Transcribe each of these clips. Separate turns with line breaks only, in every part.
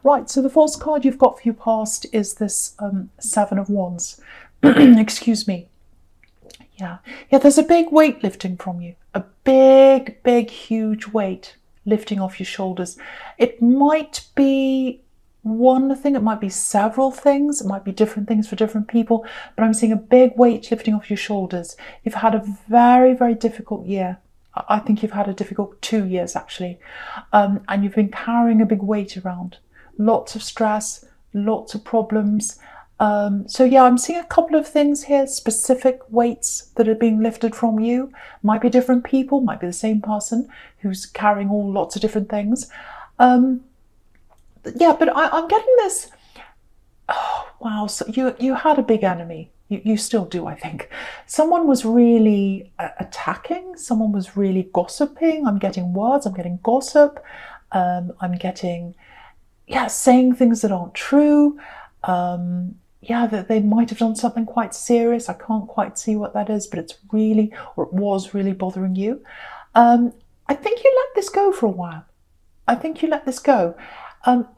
Right, so the false card you've got for your past is this Seven of Wands. Excuse me. Yeah, there's a big weight lifting from you. A big, huge weight lifting off your shoulders. It might be one thing, it might be several things, it might be different things for different people, but I'm seeing a big weight lifting off your shoulders. You've had a very, very difficult year. I think you've had a difficult 2 years actually, and you've been carrying a big weight around. Lots of stress, lots of problems. So yeah, I'm seeing a couple of things here, specific weights that are being lifted from you. Might be different people, might be the same person who's carrying all lots of different things. Yeah, but I'm getting this, oh, wow, so you had a big enemy. You still do, I think. Someone was really attacking, someone was really gossiping. I'm getting words, I'm getting gossip, I'm getting, yeah, saying things that aren't true. Yeah, that they might have done something quite serious. I can't quite see what that is, but it's really, or it was really bothering you. I think you let this go for a while. I think you let this go.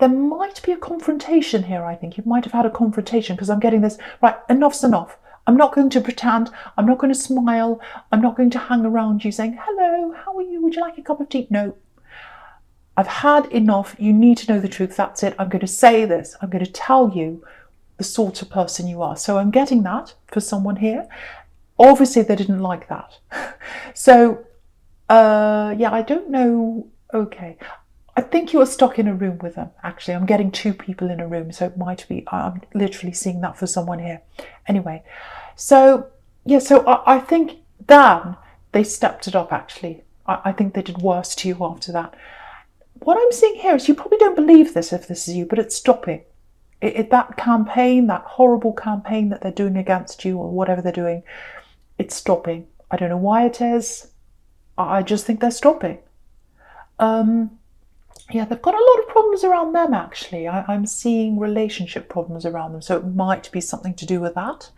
There might be a confrontation here, I think. You might have had a confrontation because I'm getting this, right, enough's enough. I'm not going to pretend. I'm not going to smile. I'm not going to hang around you saying, hello, how are you? Would you like a cup of tea? No. I've had enough. You need to know the truth. That's it. I'm going to say this. I'm going to tell you the sort of person you are. So I'm getting that for someone here. Obviously, they didn't like that. So, yeah, I don't know. Okay. I think you were stuck in a room with them, actually. I'm getting 2 people in a room, so it might be, I'm literally seeing that for someone here. Anyway, so, yeah, so I think then they stepped it up, actually. I think they did worse to you after that. What I'm seeing here is you probably don't believe this if this is you, but it's stopping. That campaign, that horrible campaign that they're doing against you or whatever they're doing, it's stopping. I don't know why it is. I just think they're stopping. Yeah, they've got a lot of problems around them, actually. I'm seeing relationship problems around them, so it might be something to do with that.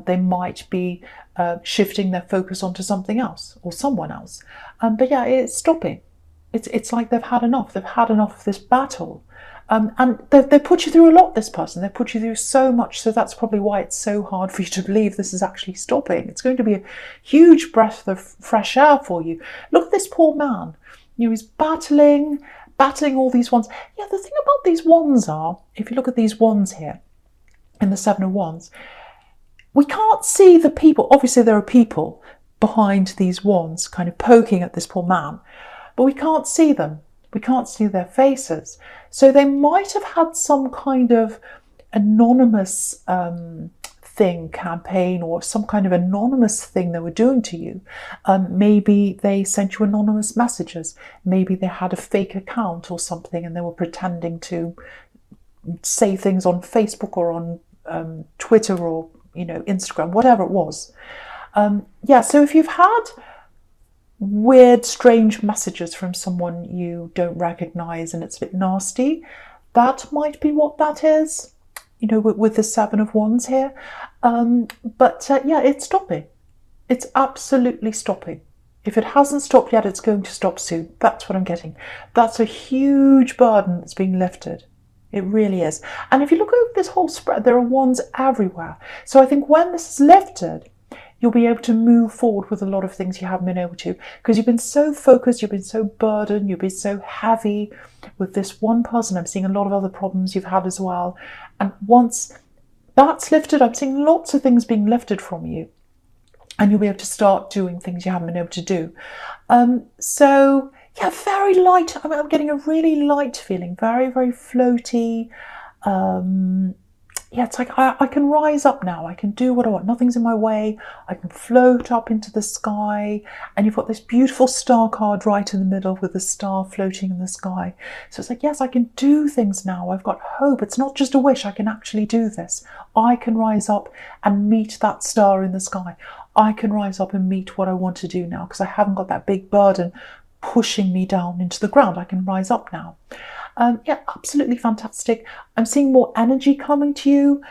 They might be shifting their focus onto something else or someone else. But yeah, it's stopping. It's like they've had enough. They've had enough of this battle. And they put you through a lot, this person. They put you through so much, so that's probably why it's so hard for you to believe this is actually stopping. It's going to be a huge breath of fresh air for you. Look at this poor man. You know, he's battling all these wands. Yeah, the thing about these wands are, if you look at these wands here, in the Seven of Wands, we can't see the people. Obviously, there are people behind these wands kind of poking at this poor man, but we can't see them. We can't see their faces. So they might have had some kind of anonymous campaign, or some kind of anonymous thing they were doing to you. Maybe they sent you anonymous messages. Maybe they had a fake account or something and they were pretending to say things on Facebook or on Twitter or, you know, Instagram, whatever it was. Yeah, so if you've had weird, strange messages from someone you don't recognize and it's a bit nasty, that might be what that is. You know, with the Seven of Wands here. But yeah, it's stopping. It's absolutely stopping. If it hasn't stopped yet, it's going to stop soon. That's what I'm getting. That's a huge burden that's being lifted. It really is. And if you look over this whole spread, there are wands everywhere. So I think when this is lifted, you'll be able to move forward with a lot of things you haven't been able to, because you've been so focused, you've been so burdened, you've been so heavy with this one person. I'm seeing a lot of other problems you've had as well. And once that's lifted, I'm seeing lots of things being lifted from you. And you'll be able to start doing things you haven't been able to do. So, yeah, very light. I'm getting a really light feeling, very, very floaty. Yeah, it's like I can rise up now. I can do what I want. Nothing's in my way. I can float up into the sky. And you've got this beautiful star card right in the middle with the star floating in the sky. So it's like, yes, I can do things now. I've got hope. It's not just a wish. I can actually do this. I can rise up and meet that star in the sky. I can rise up and meet what I want to do now because I haven't got that big burden pushing me down into the ground. I can rise up now. Yeah, absolutely fantastic. I'm seeing more energy coming to you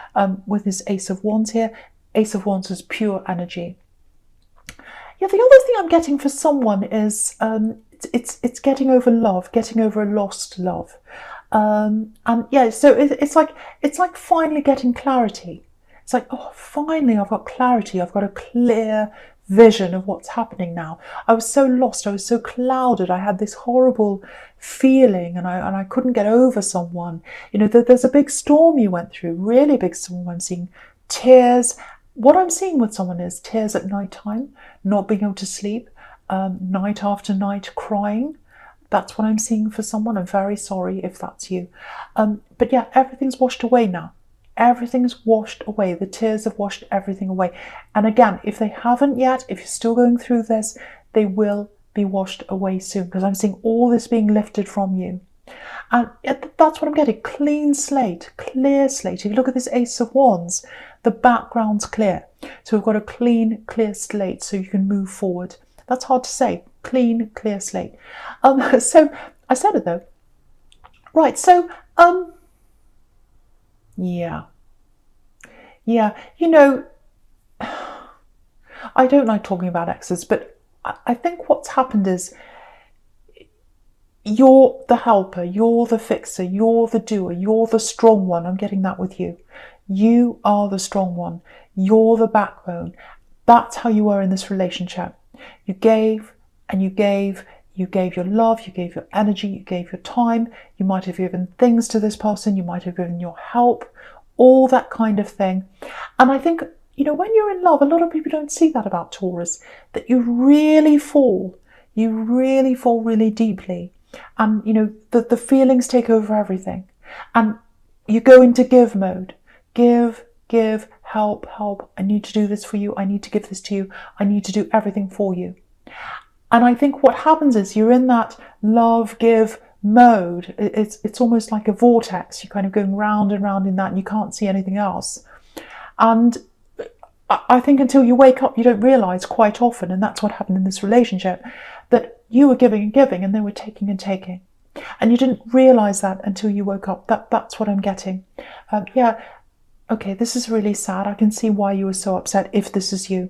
with this Ace of Wands here. Ace of Wands is pure energy. Yeah, the other thing I'm getting for someone is it's getting over love, getting over a lost love. And yeah, so it's like finally getting clarity. It's like, oh, finally I've got clarity. I've got a clear vision of what's happening now. I was so lost. I was so clouded. I had this horrible feeling, and I couldn't get over someone. You know, there's a big storm you went through, really big storm. I'm seeing tears. What I'm seeing with someone is tears at night time, not being able to sleep, night after night crying. That's what I'm seeing for someone. I'm very sorry if that's you. But yeah, everything's washed away now. Everything's washed away. The tears have washed everything away. And again, if they haven't yet, if you're still going through this, they will be washed away soon, because I'm seeing all this being lifted from you. And that's what I'm getting. Clean slate, clear slate. If you look at this Ace of Wands, the background's clear. So we've got a clean, clear slate so you can move forward. That's hard to say. Clean, clear slate. So I said it though. Right, so yeah, you know, I don't like talking about exes, but I think what's happened is you're the helper, you're the fixer, you're the doer, you're the strong one. I'm getting that with you. You are the strong one. You're the backbone. That's how you were in this relationship. You gave and you gave. You gave your love, you gave your energy, you gave your time. You might have given things to this person. You might have given your help, all that kind of thing. And I think, you know, when you're in love, a lot of people don't see that about Taurus, that you really fall really deeply. And, you know, the feelings take over everything. And you go into give mode. Give, help. I need to do this for you. I need to give this to you. I need to do everything for you. And I think what happens is you're in that love, give mode. It's almost like a vortex. You're kind of going round and round in that, and you can't see anything else. And I think until you wake up, you don't realise quite often, and that's what happened in this relationship, that you were giving and giving, and they were taking and taking. And you didn't realise that until you woke up. That's what I'm getting. Yeah, okay, this is really sad. I can see why you were so upset if this is you.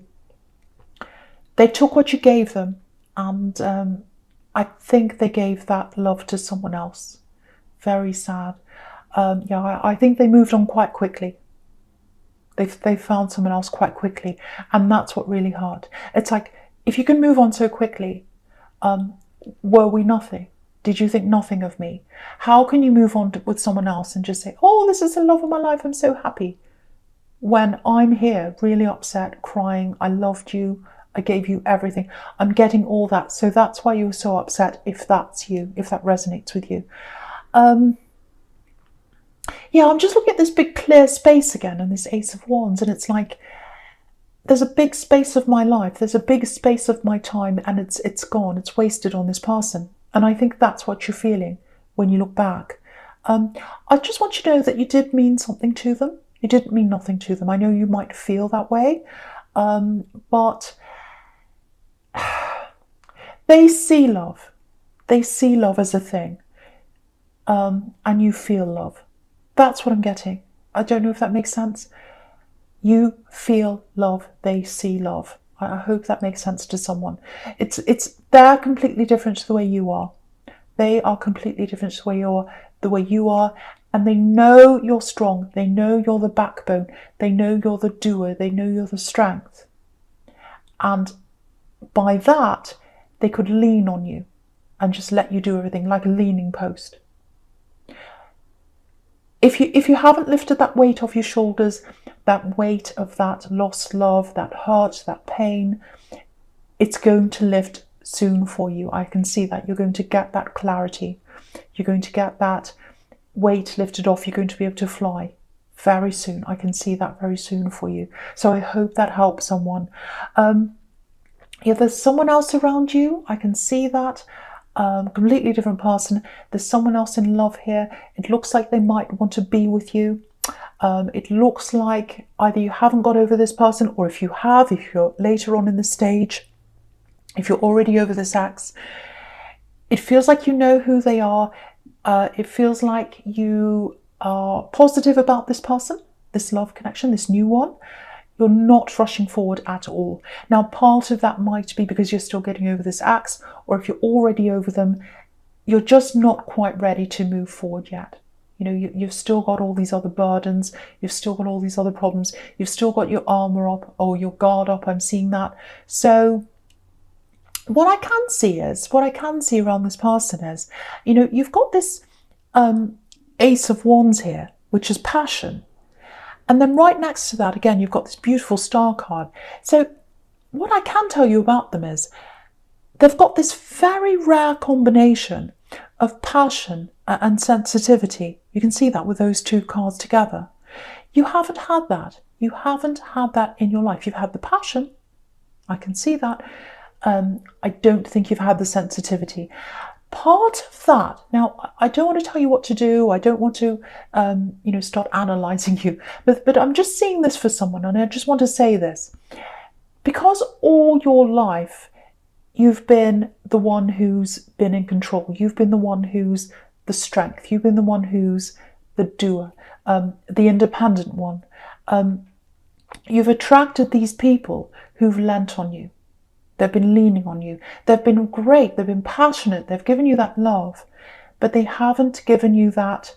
They took what you gave them. And I think they gave that love to someone else. Very sad. Yeah, I think they moved on quite quickly. They found someone else quite quickly. And that's what really hurt. It's like, if you can move on so quickly, were we nothing? Did you think nothing of me? How can you move on with someone else and just say, oh, this is the love of my life, I'm so happy, when I'm here really upset, crying, I loved you, I gave you everything. I'm getting all that. So that's why you're so upset, if that's you, if that resonates with you. Yeah, I'm just looking at this big clear space again and this Ace of Wands, and it's like there's a big space of my life, there's a big space of my time, and it's gone, it's wasted on this person. And I think that's what you're feeling when you look back. I just want you to know that you did mean something to them. You didn't mean nothing to them. I know you might feel that way, but they see love. They see love as a thing. And you feel love. That's what I'm getting. I don't know if that makes sense. You feel love. They see love. I hope that makes sense to someone. They're completely different to the way you are. They are completely different to the way you are. And they know you're strong. They know you're the backbone. They know you're the doer. They know you're the strength. And by that, they could lean on you and just let you do everything, like a leaning post. If you haven't lifted that weight off your shoulders, that weight of that lost love, that hurt, that pain, it's going to lift soon for you. I can see that. You're going to get that clarity. You're going to get that weight lifted off. You're going to be able to fly very soon. I can see that very soon for you. So I hope that helps someone. Yeah, there's someone else around you. I can see that. Completely different person. There's someone else in love here. It looks like they might want to be with you. It looks like either you haven't got over this person, or if you have, if you're later on in the stage, if you're already over this ex, it feels like you know who they are. It feels like you are positive about this person, this love connection, this new one. You're not rushing forward at all. Now, part of that might be because you're still getting over this ex, or if you're already over them, you're just not quite ready to move forward yet. You know, you've still got all these other burdens. You've still got all these other problems. You've still got your armor up or your guard up. I'm seeing that. So what I can see around this person is, you know, you've got this Ace of Wands here, which is passion. And then right next to that, again, you've got this beautiful star card. So what I can tell you about them is they've got this very rare combination of passion and sensitivity. You can see that with those two cards together. You haven't had that. You haven't had that in your life. You've had the passion. I can see that. I don't think you've had the sensitivity. Part of that, now, I don't want to tell you what to do. I don't want to, you know, start analysing you. But I'm just seeing this for someone, and I just want to say this. Because all your life, you've been the one who's been in control. You've been the one who's the strength. You've been the one who's the doer, the independent one. You've attracted these people who've lent on you. They've been leaning on you. They've been great. They've been passionate. They've given you that love, but they haven't given you that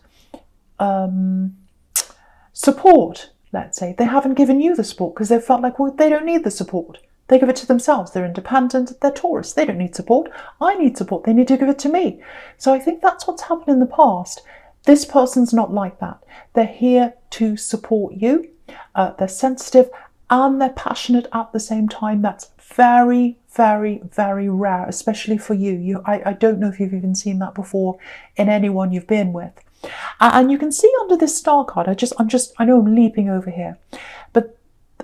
support, let's say. They haven't given you the support because they've felt like, well, they don't need the support. They give it to themselves. They're independent. They're Taurus. They don't need support. I need support. They need to give it to me. So I think that's what's happened in the past. This person's not like that. They're here to support you. They're sensitive and they're passionate at the same time. That's very, very, very rare, especially for you. I don't know if you've even seen that before in anyone you've been with. And you can see under this star card, I know I'm leaping over here, but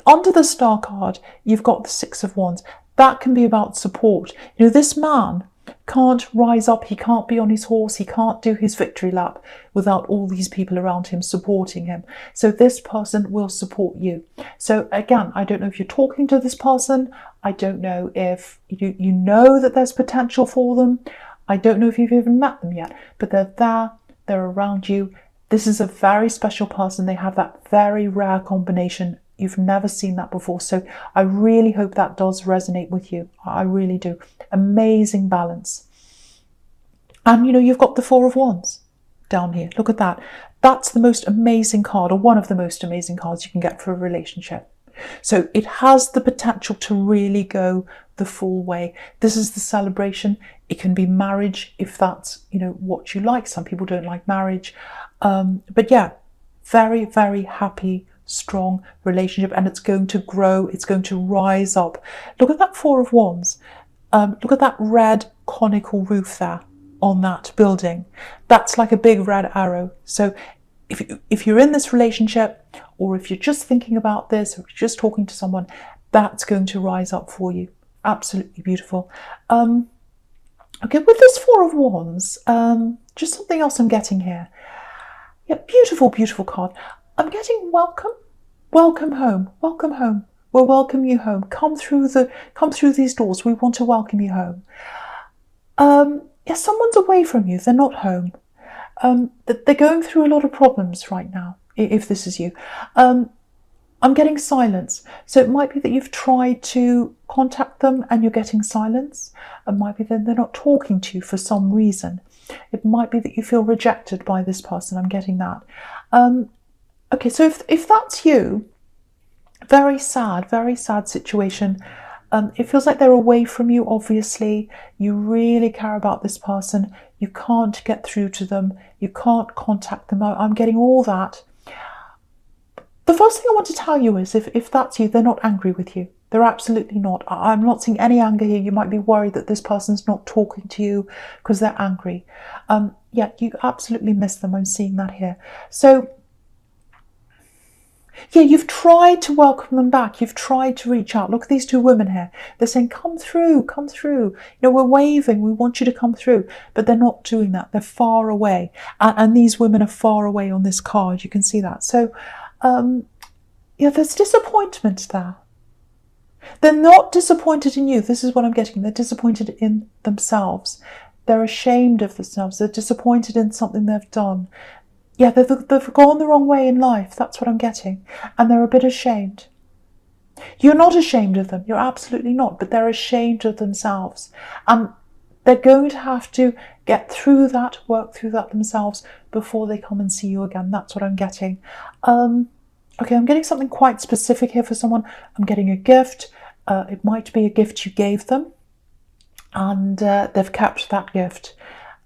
under the star card, you've got the Six of Wands. That can be about support. You know, this man can't rise up. He can't be on his horse. He can't do his victory lap without all these people around him supporting him. So this person will support you. So again, I don't know if you're talking to this person. I don't know if you know that there's potential for them. I don't know if you've even met them yet, but they're there. They're around you. This is a very special person. They have that very rare combination. You've never seen that before. So I really hope that does resonate with you. I really do. Amazing balance. And you know, you've got the Four of Wands down here. Look at that. That's the most amazing card, or one of the most amazing cards you can get for a relationship. So it has the potential to really go the full way. This is the celebration. It can be marriage if that's, you know, what you like. Some people don't like marriage. But yeah, very, very happy, strong relationship, and it's going to grow. It's going to rise up. Look at that Four of Wands. Look at that red conical roof there on that building. That's like a big red arrow. So if you're in this relationship, or if you're just thinking about this, or you're just talking to someone, that's going to rise up for you. Absolutely beautiful. Okay, with this Four of Wands, just something else I'm getting here. Yeah, beautiful, beautiful card. I'm getting welcome. Welcome home. Welcome home. We'll welcome you home. Come through these doors. We want to welcome you home. Yeah, someone's away from you. They're not home. They're going through a lot of problems right now, if this is you. I'm getting silence. So it might be that you've tried to contact them and you're getting silence. It might be that they're not talking to you for some reason. It might be that you feel rejected by this person. I'm getting that. Okay, so if that's you, very sad situation. It feels like they're away from you, obviously. You really care about this person. You can't get through to them. You can't contact them. I'm getting all that. The first thing I want to tell you is if that's you, they're not angry with you. They're absolutely not. I'm not seeing any anger here. You might be worried that this person's not talking to you because they're angry. Yeah, you absolutely miss them. I'm seeing that here. So yeah, you've tried to welcome them back. You've tried to reach out. Look at these two women here. They're saying, come through, come through. You know, we're waving. We want you to come through. But they're not doing that. They're far away. And these women are far away on this card. You can see that. So, yeah, there's disappointment there. They're not disappointed in you. This is what I'm getting. They're disappointed in themselves. They're ashamed of themselves. They're disappointed in something they've done. Yeah, they've gone the wrong way in life. That's what I'm getting. And they're a bit ashamed. You're not ashamed of them. You're absolutely not. But they're ashamed of themselves. And they're going to have to get through that, work through that themselves before they come and see you again. That's what I'm getting. Okay, I'm getting something quite specific here for someone. I'm getting a gift. It might be a gift you gave them, and they've kept that gift.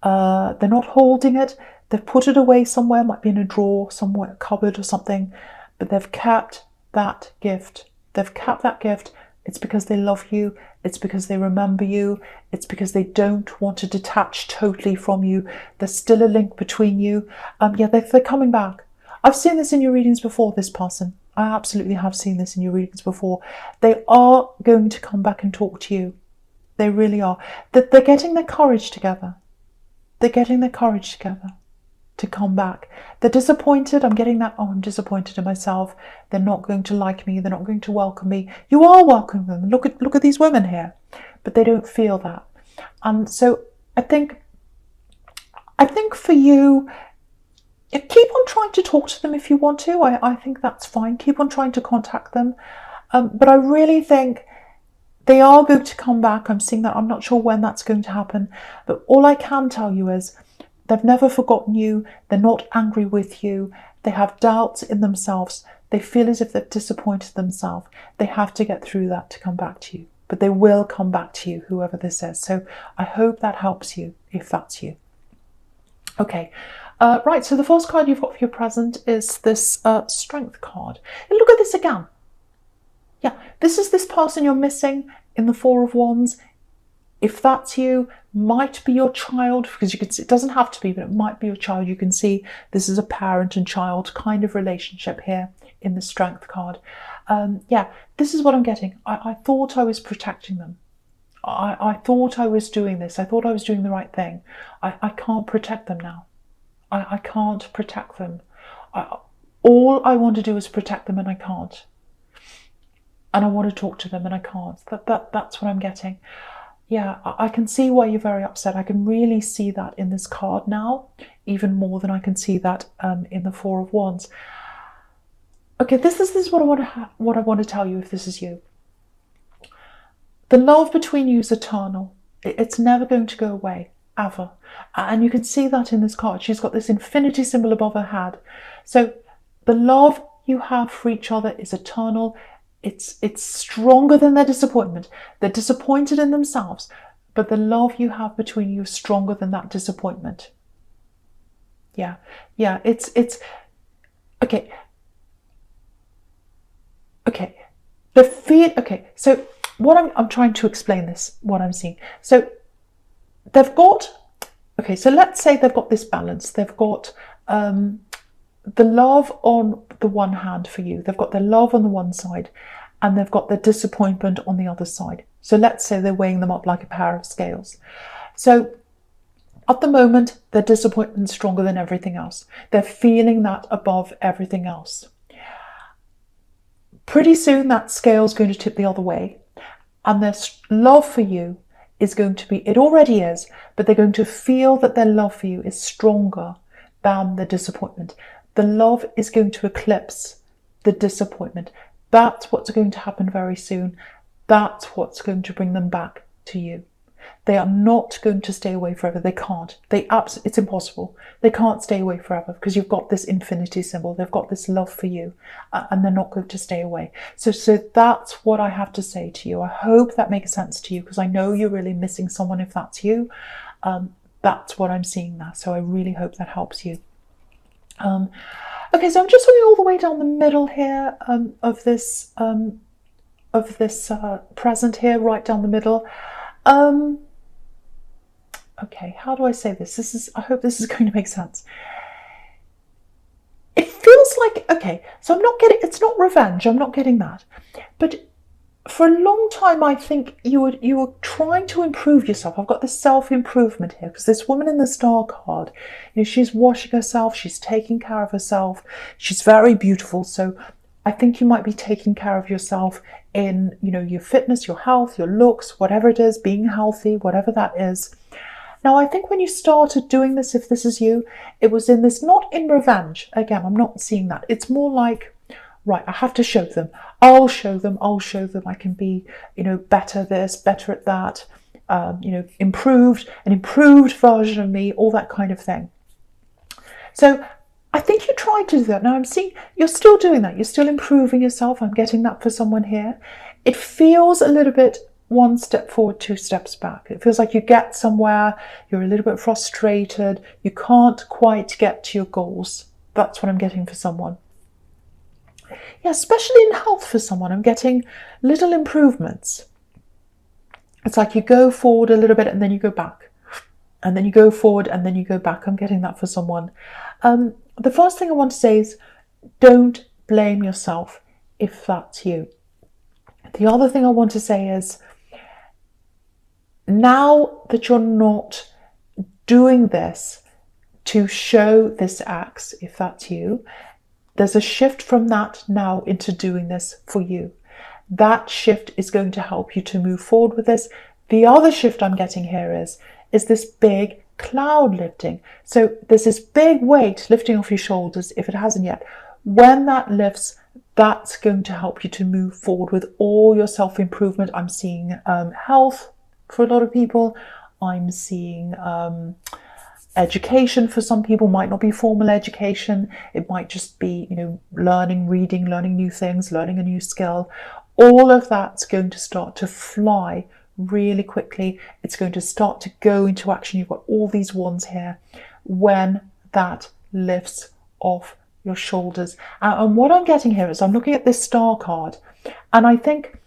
They're not holding it. They've put it away somewhere. It might be in a drawer, somewhere, a cupboard or something. But they've kept that gift. They've kept that gift. It's because they love you. It's because they remember you. It's because they don't want to detach totally from you. There's still a link between you. Yeah, they're coming back. I've seen this in your readings before, this person. I absolutely have seen this in your readings before. They are going to come back and talk to you. They really are. They're getting their courage together. They're getting their courage together to come back. They're disappointed. I'm getting that. Oh, I'm disappointed in myself. They're not going to like me. They're not going to welcome me. You are welcoming them. Look at these women here, but they don't feel that. And so I think for you, keep on trying to talk to them if you want to. I think that's fine. Keep on trying to contact them. But I really think they are going to come back. I'm seeing that. I'm not sure when that's going to happen. But all I can tell you is they've never forgotten you. They're not angry with you. They have doubts in themselves. They feel as if they've disappointed themselves. They have to get through that to come back to you. But they will come back to you, whoever this is. So I hope that helps you, if that's you. Okay. Right, so the first card you've got for your present is this Strength card. And look at this again. Yeah, this is this person you're missing in the Four of Wands. If that's you, might be your child, because you can see, it doesn't have to be, but it might be your child. You can see this is a parent and child kind of relationship here in the Strength card. Yeah, this is what I'm getting. I thought I was protecting them. I thought I was doing this. I thought I was doing the right thing. I can't protect them now. I can't protect them. All I want to do is protect them, and I can't. And I want to talk to them, and I can't. That's what I'm getting. Yeah, I can see why you're very upset. I can really see that in this card now, even more than I can see that in the Four of Wands. Okay, this is what I want to tell you. If this is you, the love between you is eternal. It's never going to go away. Ever. And you can see that in this card. She's got this infinity symbol above her head. So the love you have for each other is eternal. It's stronger than their disappointment. They're disappointed in themselves, but the love you have between you is stronger than that disappointment. Yeah, it's okay. Okay, the feel. Okay, so what I'm trying to explain this. What I'm seeing. So they've got. Okay, so let's say they've got this balance. They've got the love on the one hand for you. They've got their love on the one side, and they've got their disappointment on the other side. So let's say they're weighing them up like a pair of scales. So at the moment, their disappointment's stronger than everything else. They're feeling that above everything else. Pretty soon that scale's going to tip the other way, and their love for you is going to be, it already is, but they're going to feel that their love for you is stronger than the disappointment. The love is going to eclipse the disappointment. That's what's going to happen very soon. That's what's going to bring them back to you. They are not going to stay away forever. They can't. It's impossible. They can't stay away forever because you've got this infinity symbol. They've got this love for you, and they're not going to stay away. So that's what I have to say to you. I hope that makes sense to you, because I know you're really missing someone if that's you. That's what I'm seeing now. So I really hope that helps you. Okay, so I'm just looking all the way down the middle here of this present here, right down the middle. Okay, how do I say this? I hope this is going to make sense. It feels like, okay, so it's not revenge, I'm not getting that. But for a long time, I think you were trying to improve yourself. I've got this self-improvement here, because this woman in the Star card, she's washing herself, she's taking care of herself, she's very beautiful. So I think you might be taking care of yourself in, your fitness, your health, your looks, whatever it is, being healthy, whatever that is. Now, I think when you started doing this, if this is you, it was in this, not in revenge. Again, I'm not seeing that. It's more like, right, I have to show them. I'll show them. I can be, better this, better at that. improved, an improved version of me, all that kind of thing. So I think you tried to do that. Now I'm seeing you're still doing that. You're still improving yourself. I'm getting that for someone here. It feels a little bit one step forward, two steps back. It feels like you get somewhere, you're a little bit frustrated, you can't quite get to your goals. That's what I'm getting for someone. Yeah, especially in health for someone, I'm getting little improvements. It's like you go forward a little bit and then you go back. And then you go forward and then you go back. I'm getting that for someone. The first thing I want to say is don't blame yourself if that's you. The other thing I want to say is now that you're not doing this to show this axe, if that's you, there's a shift from that now into doing this for you. That shift is going to help you to move forward with this. The other shift I'm getting here is this big cloud lifting. So there's this big weight lifting off your shoulders if it hasn't yet. When that lifts, that's going to help you to move forward with all your self-improvement. I'm seeing health for a lot of people. I'm seeing education for some people. Might not be formal education. It might just be, learning, reading, learning new things, learning a new skill. All of that's going to start to fly really quickly. It's going to start to go into action. You've got all these wands here when that lifts off your shoulders. And what I'm getting here is I'm looking at this star card, and I think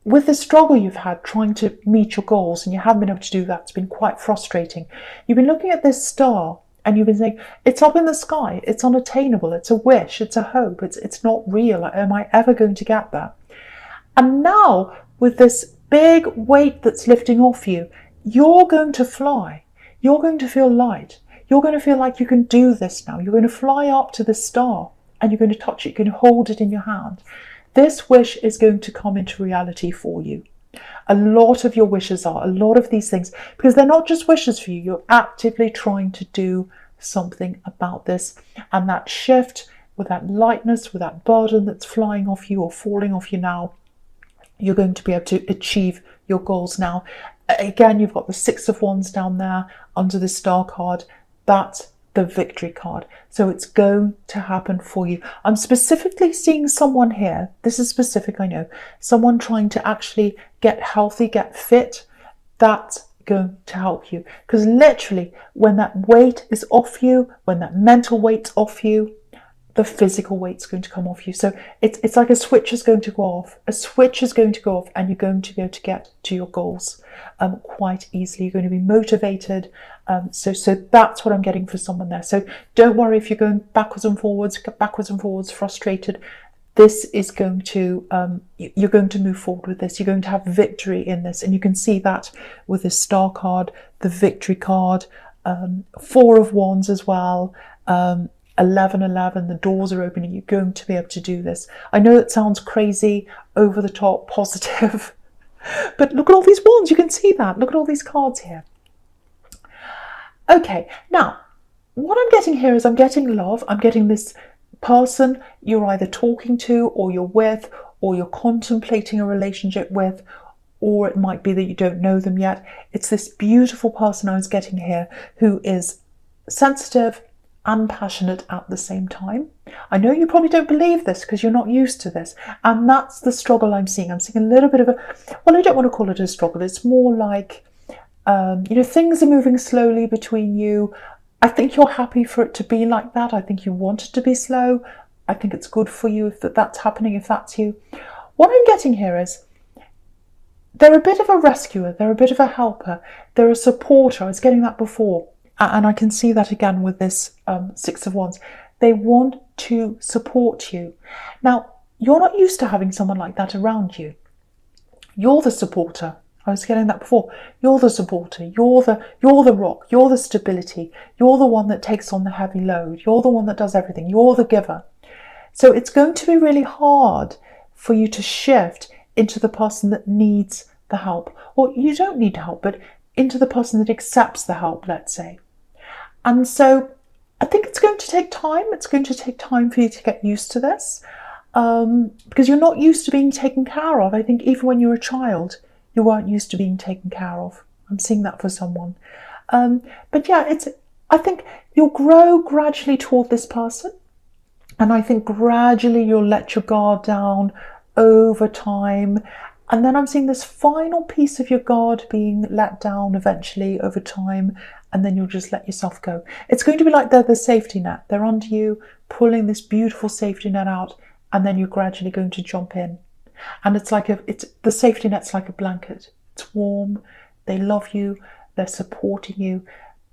with the struggle you've had trying to meet your goals and you haven't been able to do that, it's been quite frustrating. You've been looking at this star and you've been saying, it's up in the sky, it's unattainable, it's a wish, it's a hope, it's not real. Am I ever going to get that? And now with this big weight that's lifting off you, you're going to fly. You're going to feel light. You're going to feel like you can do this now. You're going to fly up to the star and you're going to touch it. You can hold it in your hand. This wish is going to come into reality for you. A lot of your wishes are, a lot of these things, because they're not just wishes for you. You're actively trying to do something about this. And that shift with that lightness, with that burden that's flying off you or falling off you now, you're going to be able to achieve your goals now. Again, you've got the Six of Wands down there under the star card. That's the victory card. So it's going to happen for you. I'm specifically seeing someone here. This is specific, I know. Someone trying to actually get healthy, get fit. That's going to help you. Because literally, when that weight is off you, when that mental weight's off you, the physical weight's going to come off you. So it's like a switch is going to go off. A switch is going to go off and you're going to be able to get to your goals quite easily. You're going to be motivated. So that's what I'm getting for someone there. So don't worry if you're going backwards and forwards, frustrated. This is going to, you're going to move forward with this. You're going to have victory in this. And you can see that with the star card, the victory card, Four of Wands as well. 11, the doors are opening. You're going to be able to do this. I know it sounds crazy, over the top, positive, but look at all these wands. You can see that. Look at all these cards here. Okay, now what I'm getting here is I'm getting love. I'm getting this person you're either talking to or you're with or you're contemplating a relationship with, or it might be that you don't know them yet. It's this beautiful person I was getting here who is sensitive and passionate at the same time. I know you probably don't believe this because you're not used to this. And that's the struggle I'm seeing. I'm seeing a little bit of a, well, I don't want to call it a struggle. It's more like, things are moving slowly between you. I think you're happy for it to be like that. I think you want it to be slow. I think it's good for you if that's happening, if that's you. What I'm getting here is they're a bit of a rescuer. They're a bit of a helper. They're a supporter. I was getting that before. And I can see that again with this Six of Wands. They want to support you. Now, you're not used to having someone like that around you. You're the supporter. I was getting that before. You're the supporter. You're the rock. You're the stability. You're the one that takes on the heavy load. You're the one that does everything. You're the giver. So it's going to be really hard for you to shift into the person that needs the help. Or you don't need help, but into the person that accepts the help, let's say. And so I think it's going to take time. It's going to take time for you to get used to this because you're not used to being taken care of. I think even when you were a child, you weren't used to being taken care of. I'm seeing that for someone. But yeah, I think you'll grow gradually toward this person. And I think gradually you'll let your guard down over time. And then I'm seeing this final piece of your guard being let down eventually over time. And then you'll just let yourself go. It's going to be like they're the safety net. They're under you, pulling this beautiful safety net out. And then you're gradually going to jump in. And it's like the safety net's like a blanket. It's warm. They love you. They're supporting you.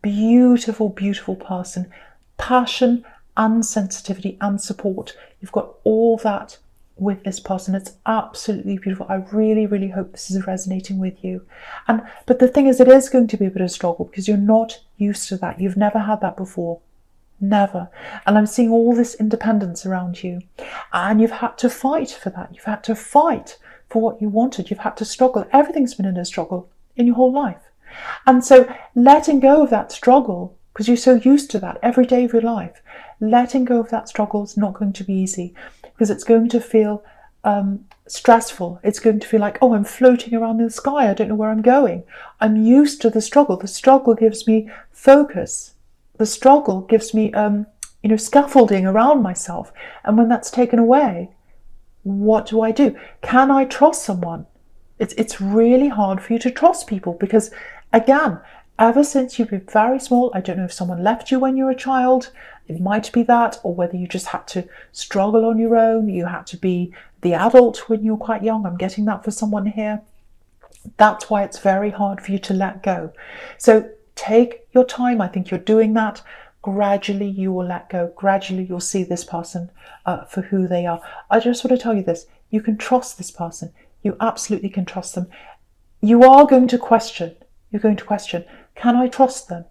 Beautiful, beautiful person. Passion and sensitivity and support. You've got all that with this person. It's absolutely beautiful. I really, really hope this is resonating with you. But the thing is, it is going to be a bit of a struggle because you're not used to that. You've never had that before. Never. And I'm seeing all this independence around you. And you've had to fight for that. You've had to fight for what you wanted. You've had to struggle. Everything's been in a struggle in your whole life. And so letting go of that struggle, because you're so used to that every day of your life, letting go of that struggle is not going to be easy, because it's going to feel stressful. It's going to feel like, oh, I'm floating around in the sky. I don't know where I'm going. I'm used to the struggle. The struggle gives me focus. The struggle gives me, scaffolding around myself. And when that's taken away, what do? Can I trust someone? It's really hard for you to trust people because, again, ever since you've been very small, I don't know if someone left you when you were a child, it might be that, or whether you just had to struggle on your own, you had to be the adult when you were quite young. I'm getting that for someone here. That's why it's very hard for you to let go. So take your time. I think you're doing that. Gradually you will let go. Gradually you'll see this person for who they are. I just want to tell you this. You can trust this person. You absolutely can trust them. You are going to question. You're going to question, can I trust them?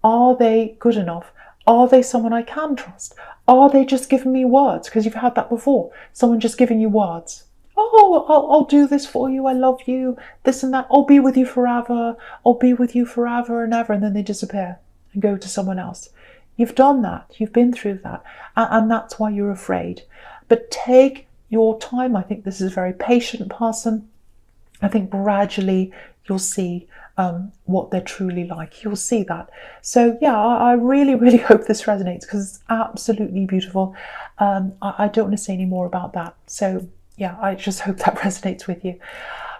Are they good enough? Are they someone I can trust? Are they just giving me words? Because you've had that before. Someone just giving you words. Oh, I'll do this for you. I love you. This and that. I'll be with you forever. I'll be with you forever and ever. And then they disappear and go to someone else. You've done that. You've been through that. And that's why you're afraid. But take your time. I think this is a very patient person. I think gradually you'll see what they're truly like. You'll see that. So yeah, I really, really hope this resonates because it's absolutely beautiful. I don't want to say any more about that. So yeah, I just hope that resonates with you.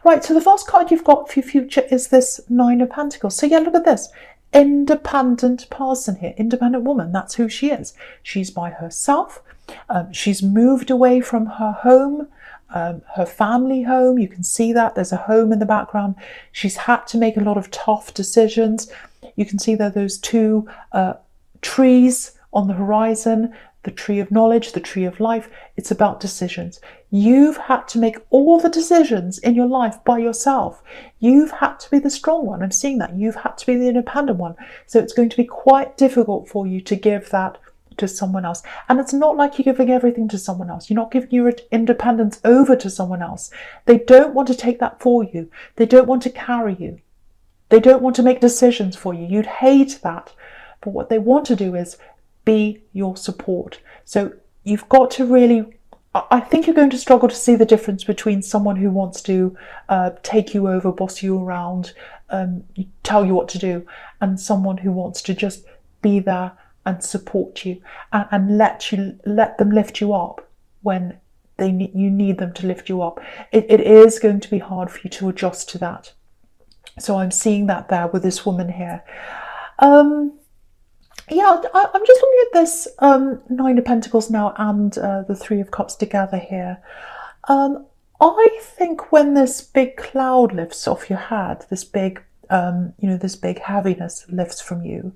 Right, so the first card you've got for your future is this Nine of Pentacles. So yeah, look at this. Independent person here, independent woman. That's who she is. She's by herself. She's moved away from her home. Her family home, you can see that there's a home in the background. She's had to make a lot of tough decisions. You can see there those two trees on the horizon, the tree of knowledge, the tree of life. It's about decisions. You've had to make all the decisions in your life by yourself. You've had to be the strong one. I'm seeing that. You've had to be the independent one. So it's going to be quite difficult for you to give that to someone else. And it's not like you're giving everything to someone else. You're not giving your independence over to someone else. They don't want to take that for you. They don't want to carry you. They don't want to make decisions for you. You'd hate that. But what they want to do is be your support. So you've got to really, I think you're going to struggle to see the difference between someone who wants to take you over, boss you around, tell you what to do, and someone who wants to just be there and support you and let them lift you up when you need them to lift you up. It is going to be hard for you to adjust to that. So I'm seeing that there with this woman here. Yeah, I'm just looking at this Nine of Pentacles now and the Three of Cups together here. I think when this big cloud lifts off your head, this big, this big heaviness lifts from you,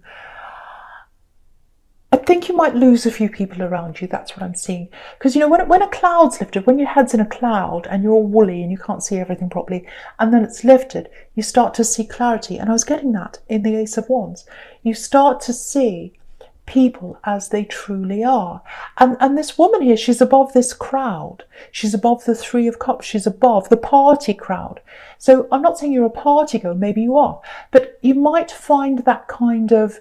I think you might lose a few people around you. That's what I'm seeing. Because, when a cloud's lifted, when your head's in a cloud and you're all woolly and you can't see everything properly, and then it's lifted, you start to see clarity. And I was getting that in the Ace of Wands. You start to see people as they truly are. And this woman here, she's above this crowd. She's above the Three of Cups. She's above the party crowd. So I'm not saying you're a party girl. Maybe you are. But you might find that kind of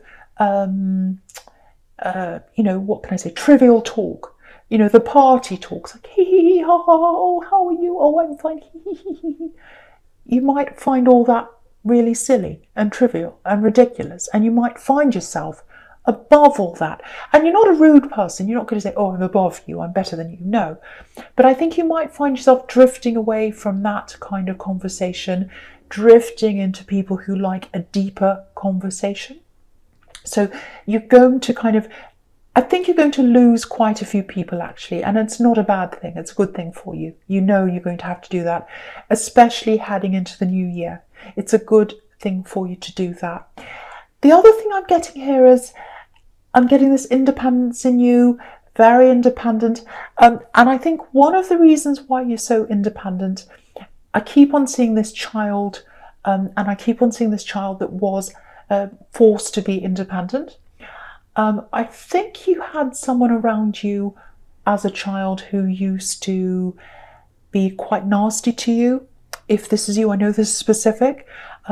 what can I say, trivial talk, the party talks, like, hee hee hee, ha ha, oh, how are you? Oh, I'm fine, hee hee hee hee. You might find all that really silly and trivial and ridiculous, and you might find yourself above all that. And you're not a rude person. You're not going to say, oh, I'm above you, I'm better than you. No. But I think you might find yourself drifting away from that kind of conversation, drifting into people who like a deeper conversation. So you're going to I think you're going to lose quite a few people, actually, and it's not a bad thing. It's a good thing for you. You know you're going to have to do that, especially heading into the new year. It's a good thing for you to do that. The other thing I'm getting here is I'm getting this independence in you, very independent. And I think one of the reasons why you're so independent, I keep on seeing this child, and I keep on seeing this child that was forced to be independent. I think you had someone around you as a child who used to be quite nasty to you. If this is you, I know this is specific.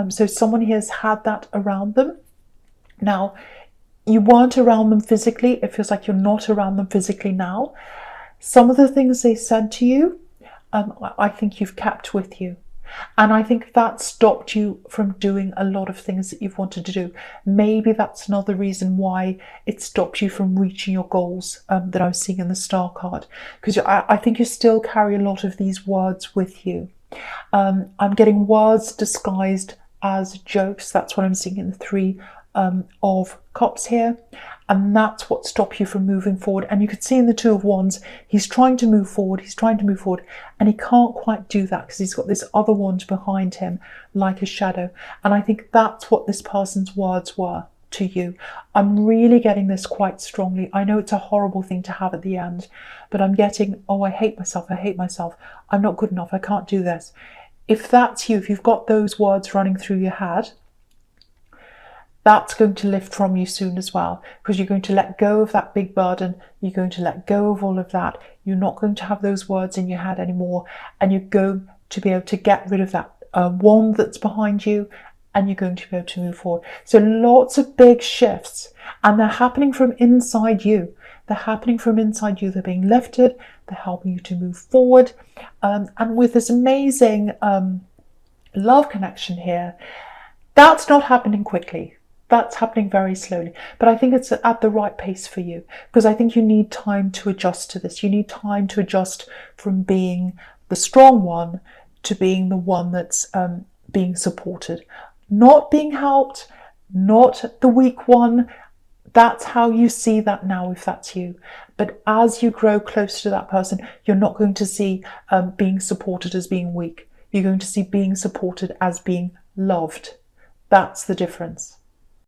So someone here has had that around them. Now, you weren't around them physically. It feels like you're not around them physically now. Some of the things they said to you, I think you've kept with you. And I think that stopped you from doing a lot of things that you've wanted to do. Maybe that's another reason why it stopped you from reaching your goals that I was seeing in the star card. Because I think you still carry a lot of these words with you. I'm getting words disguised as jokes. That's what I'm seeing in the Three of Cups here. And that's what stopped you from moving forward. And you could see in the Two of Wands, he's trying to move forward, and he can't quite do that because he's got this other wand behind him like a shadow. And I think that's what this person's words were to you. I'm really getting this quite strongly. I know it's a horrible thing to have at the end, but I'm getting, oh, I hate myself, I'm not good enough, I can't do this. If that's you, if you've got those words running through your head, that's going to lift from you soon as well, because you're going to let go of that big burden. You're going to let go of all of that. You're not going to have those words in your head anymore, and you're going to be able to get rid of that wand that's behind you, and you're going to be able to move forward. So lots of big shifts, and they're happening from inside you. They're happening from inside you. They're being lifted. They're helping you to move forward. And with this amazing love connection here, that's not happening quickly. That's happening very slowly, but I think it's at the right pace for you, because I think you need time to adjust to this. You need time to adjust from being the strong one to being the one that's being supported, not being helped, not the weak one. That's how you see that now, if that's you. But as you grow closer to that person, you're not going to see being supported as being weak. You're going to see being supported as being loved. That's the difference.